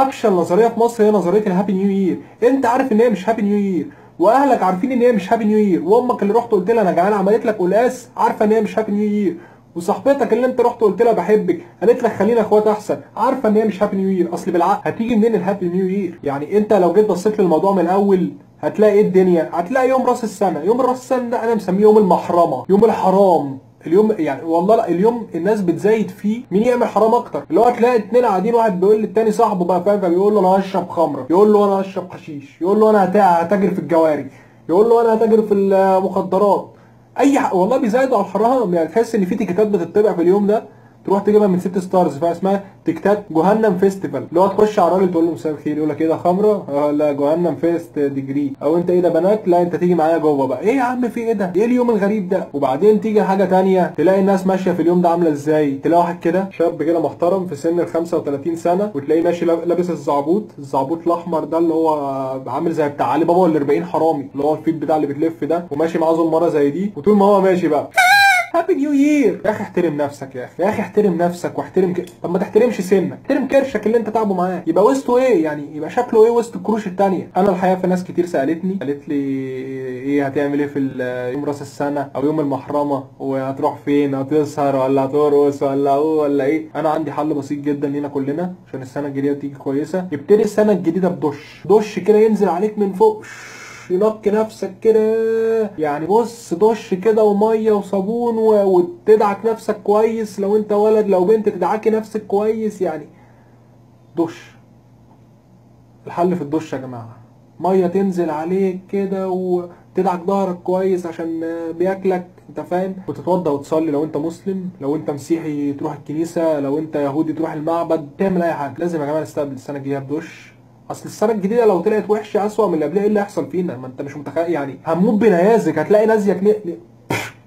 افشل نظريه في مصر هي نظريه الهابي نيو يير. انت عارف ان هي مش هابي نيو يير، واهلك عارفين ان هي مش هابي نيو يير، وامك اللي رحت قلت لها انا جعان عملت لك قلقاس عارفه ان هي مش هابي نيو يير، وصاحبتك اللي انت رحت قلت لها بحبك قالت لك خلينا اخوات احسن عارفه ان هي مش هابي نيو يير. اصل بالعقل هتيجي منين الهابي نيو يير؟ يعني انت لو جيت بصيت للموضوع من الاول هتلاقي ايه الدنيا؟ هتلاقي يوم راس السنه. يوم راس السنه ده انا مسميه يوم المحرمه، يوم الحرام. اليوم يعني والله لا، اليوم الناس بتزايد فيه مين يعمل حرام اكتر. اللي هو تلاقي اتنين قاعدين، واحد بيقول للتاني صاحبه بقى فاهم، فبيقول له انا هشرب خمره، يقول له انا هشرب حشيش، يقول له انا هتاجر في الجواري، يقول له انا هتاجر في المخدرات. والله بيزايدوا على الحرام. يعني تحس ان في تيكيتات بتطبع في اليوم ده تروح تجيبها من 6 ستارز، فاسمها تيكتات جهنم فيستيفال. اللي هو تخش على الراجل تقول له مساء الخير، يقول لك ايه ده خمره؟ لا جهنم فيست ديجري. او انت ايه ده بنات؟ لا انت تيجي معايا جوه بقى. ايه يا عم في ايه ده؟ ايه اليوم الغريب ده؟ وبعدين تيجي حاجه تانية، تلاقي الناس ماشيه في اليوم ده عامله ازاي. تلاقي واحد كده شاب كده محترم في سن ال 35 سنه، وتلاقيه ماشي لابس الزعبوط الاحمر ده اللي هو عامل زي بتاع علي بابا وال 40 حرامي، اللي هو الفيت بتاع اللي بتلف ده، وماشي معاه زماره زي دي. وطول ما هو ماشي بقى هابي نيو يير. يا اخي احترم نفسك، يا اخي احترم نفسك واحترم طب ما تحترمش سنك، احترم كرشك اللي انت تعبه معاه. يبقى وسطه ايه يعني؟ يبقى شكله ايه وسط الكروش التانية؟ انا الحقيقه في ناس كتير سالتني، قالت لي ايه هتعمل ايه في يوم راس السنه او يوم المحرمه، وهتروح فين؟ هتسهر ولا هترقص ولا هو ولا ايه؟ انا عندي حل بسيط جدا لينا كلنا عشان السنه الجديده تيجي كويسه. ابتدي السنه الجديده بدش كده ينزل عليك من فوق، ينقي نفسك كده. يعني بص، دش كده وميه وصابون وتدعك نفسك كويس. لو انت ولد، لو بنت تدعكي نفسك كويس يعني. دش. الحل في الدش يا جماعه، ميه تنزل عليك كده وتدعك ظهرك كويس عشان بياكلك، انت فاهم، وتتوضى وتصلي. لو انت مسلم، لو انت مسيحي تروح الكنيسه، لو انت يهودي تروح المعبد، تعمل اي حاجه. لازم يا جماعه نستقبل السنه الجديده بدش. اصل السنه الجديده لو طلعت وحشه اسوأ من اللي قبلها، ايه اللي هيحصل فينا؟ ما انت مش متخيل يعني. هنموت بنيازك، هتلاقي نزيك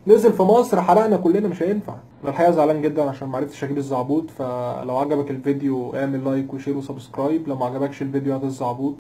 نزل في مصر حرقنا كلنا، مش هينفع. انا الحقيقه زعلان جدا عشان ما عرفتش اجيب الزعبوط. فلو عجبك الفيديو اعمل لايك وشير وسبسكرايب، لو ما عجبكش الفيديو هات الزعبوط.